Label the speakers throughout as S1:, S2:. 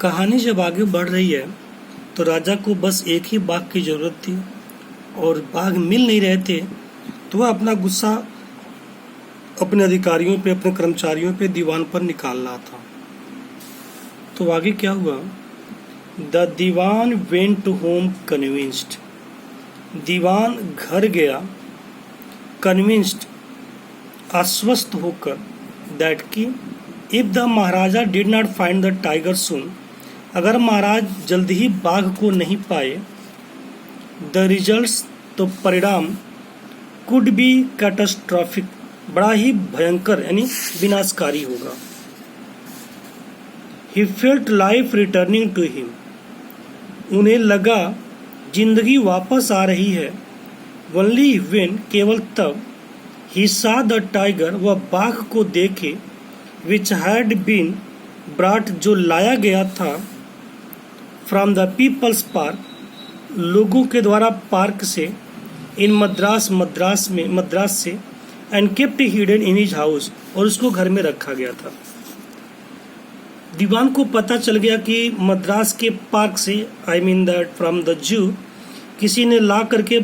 S1: कहानी जब आगे बढ़ रही है तो राजा को बस एक ही बाघ की ज़रूरत थी और बाघ मिल नहीं रहे थे, तो वह अपना गुस्सा अपने अधिकारियों पे, अपने कर्मचारियों पे, दीवान पर निकाल रहा था। तो आगे क्या हुआ? The Dewan went to home convinced. Dewan घर गया कन्विंस्ड, आश्वस्त होकर, दैट की if the Maharaja did not find the tiger soon, अगर महाराज जल्दी ही बाघ को नहीं पाए, द रिजल्ट्स, तो परिणाम, कुड बी कैटास्ट्रॉफिक, बड़ा ही भयंकर यानी विनाशकारी होगा। He felt life returning to him, उन्हें लगा जिंदगी वापस आ रही है। ओनली व्हेन, केवल तब, ही सा द टाइगर, वह बाघ को देखे, विच हैड बीन ब्राट, जो लाया गया था, फ्रॉम द पीपल्स पार्क, लोगों के द्वारा पार्क से, इन मद्रास से, and kept hidden in his house, और उसको घर में रखा गया था। दीवान को पता चल गया कि मद्रास के पार्क से, I mean that from the zoo, किसी ने ला करके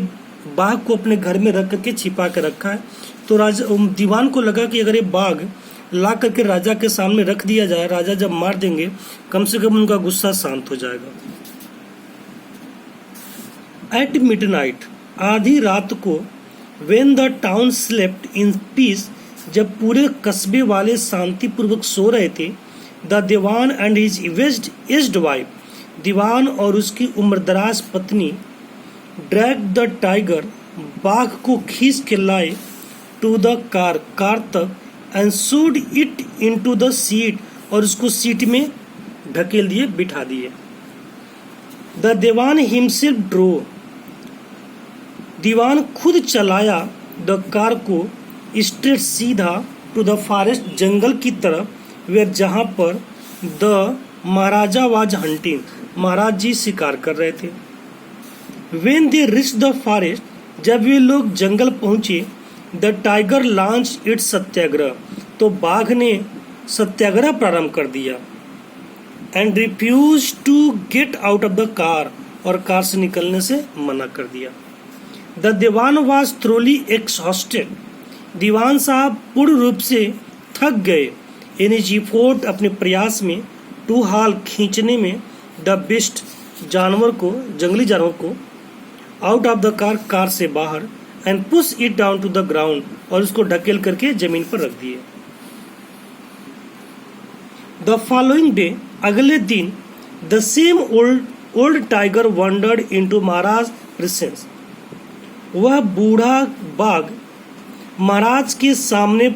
S1: बाघ को अपने घर में रख करके छिपा के रखा है। तो दीवान को लगा कि अगर ये बाघ ला करके राजा के सामने रख दिया जाए, राजा जब मार देंगे, कम से कम उनका गुस्सा शांत हो जाएगा। एट मिडनाइट, आधी रात को, when the town slept in peace, जब पूरे कस्बे वाले शांतिपूर्वक सो रहे थे, the Dewan and his aged wife, Dewan और उसकी उम्रदराज पत्नी, ड्रैग द टाइगर, बाघ को खींच के लाए, टू द कार तक, and should it into the seat, और उसको सीट में ढकेल दिए, बिठा दिए। द दीवान हिमसेल्फ ड्रो, दीवान खुद चलाया, द कार को, स्ट्रेट सीधा, टू द फॉरेस्ट, जंगल की तरफ, वे जहां पर द महाराजा वाज हंटिंग, महाराज जी शिकार कर रहे थे। When they reach the forest, जब वे लोग जंगल पहुंचे, द टाइगर लॉन्च इट्स सत्याग्रह, तो बाघ ने सत्याग्रह प्रारंभ कर दिया। And refuse to get out of the car, और कार से निकलने से मना कर दिया। The Dewan was thoroughly exhausted, Dewan साहब पूर्ण रूप से थक गए, इन हिज एफर्ट, अपने प्रयास में, टू हाल, खींचने में, द बिस्ट, जानवर को, जंगली जानवर को, out of the car, car से बाहर, and push it down to the ground, और उसको ढकेल करके जमीन पर रख दिए। द फॉलोइंग डे, अगले दिन, the same old tiger wandered into Maharaj presence, वह बूढ़ा बाघ महाराज के सामने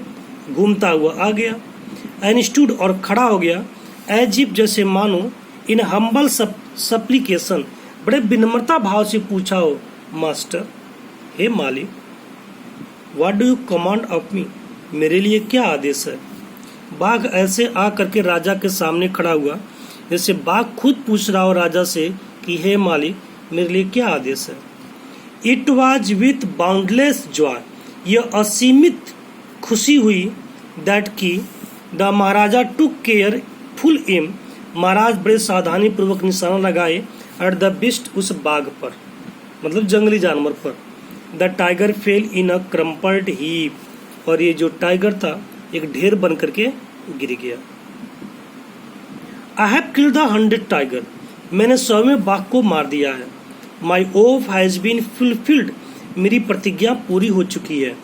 S1: घूमता हुआ आ गया, एंड स्टूड, और खड़ा हो गया, एज इफ, जैसे मानो, इन हम्बल सप्लीकेशन, बड़े विनम्रता भाव से पूछा हो, मास्टर, हे मालिक, what do you command of me, मेरे लिए क्या आदेश है। बाघ ऐसे आ करके राजा के सामने खड़ा हुआ, जैसे बाघ खुद पूछ रहा हो राजा से कि हे मालिक, मेरे लिए क्या आदेश है। It was with boundless joy, यह असीमित खुशी हुई, दैट की the Maharaja took careful aim, Maharaj बड़े सावधानी पूर्वक निशाना लगाए, एट द बिस्ट, उस बाघ पर, मतलब जंगली जानवर पर। The tiger fail in a crumpled heap, और ये जो टाइगर था एक ढेर बन करके गिर गया। I have killed the 100 tiger, मैंने 100वें बाघ को मार दिया है। My oath has been fulfilled, मेरी प्रतिज्ञा पूरी हो चुकी है।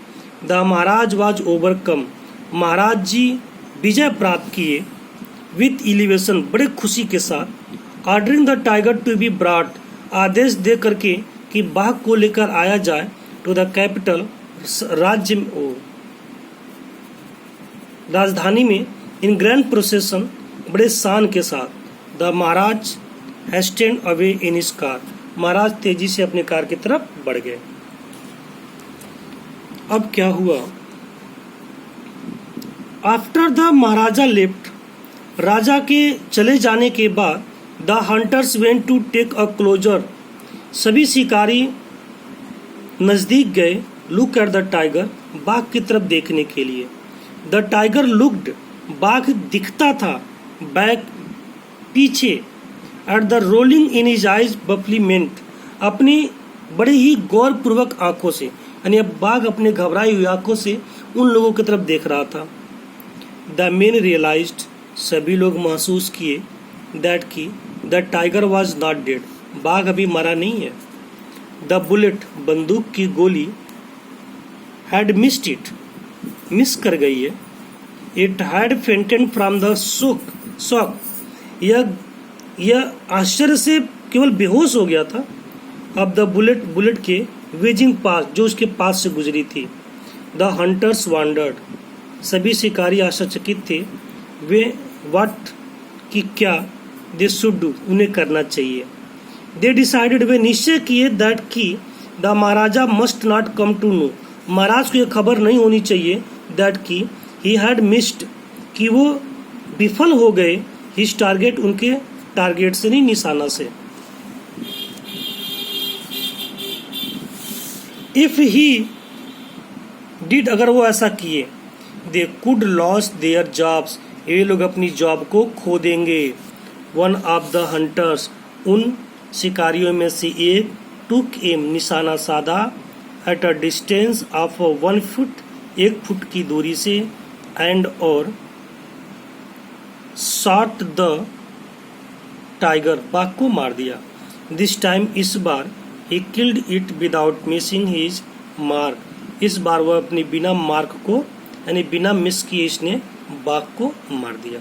S1: The Maharaj was overcome, Maharaj ji विजय प्राप्त किए, विथ एलिवेशन, बड़े खुशी के साथ, ordering the tiger to be brought, आदेश दे करके कि बाघ को लेकर आया जाए, टू द कैपिटल, राज्य में, राजधानी में, इन ग्रैंड प्रोसेशन, बड़े शान के साथ। The Maharaj hastened away in his car, Maharaj तेजी से अपने कार की तरफ बढ़ गए। अब क्या हुआ? आफ्टर द महाराजा लेफ्ट, राजा के चले जाने के बाद, the hunters went to take a closer, सभी शिकारी नजदीक गए, लुक एट द टाइगर, बाघ की तरफ देखने के लिए। द टाइगर लुक्ड, बाघ दिखता था, बैक पीछे at the rolling in his eyes bafflement, अपनी बड़े ही गौरपूर्वक आंखों से, यानी अब बाघ अपने घबराई हुई आंखों से उन लोगों की तरफ देख रहा था। द मेन रियलाइज्ड, सभी लोग महसूस किए, दैट की the tiger was not dead, बाघ अभी मरा नहीं है। द बुलेट, बंदूक की गोली, हैड मिस्ड इट, मिस कर गई है। It had fainted from the shock, यह आश्चर्य से केवल बेहोश हो गया था। अब द बुलेट के वेजिंग पास, जो उसके पास से गुजरी थी। द हंटर्स वांडर्ड, सभी शिकारी आश्चर्यचकित थे। वे व्हाट, कि क्या, दे शुड डू, उन्हें करना चाहिए। दे डिसाइडेड, वे निश्चय किए, दैट की the Maharaja must not come to know, Maharaj को यह खबर नहीं होनी चाहिए, दैट की ही हैड मिस्ड, कि वो विफल हो गए, हिज टारगेट, उनके टारगेट से नहीं, निशाना से। इफ ही डिड, अगर वो ऐसा किए, they could loss their jobs, ये लोग अपनी जॉब को खो देंगे। वन ऑफ द हंटर्स, उन शिकारियों में से एक, टुक एम, निशाना साधा, at a distance of 1 foot, 1 foot की दूरी से, एंड और शॉट द टाइगर, बाघ को मार दिया। दिस टाइम, इस बार, he killed it without missing his mark, इस बार वह अपनी बिना मार्क को, यानी बिना मिस किए इसने बाघ को मार दिया।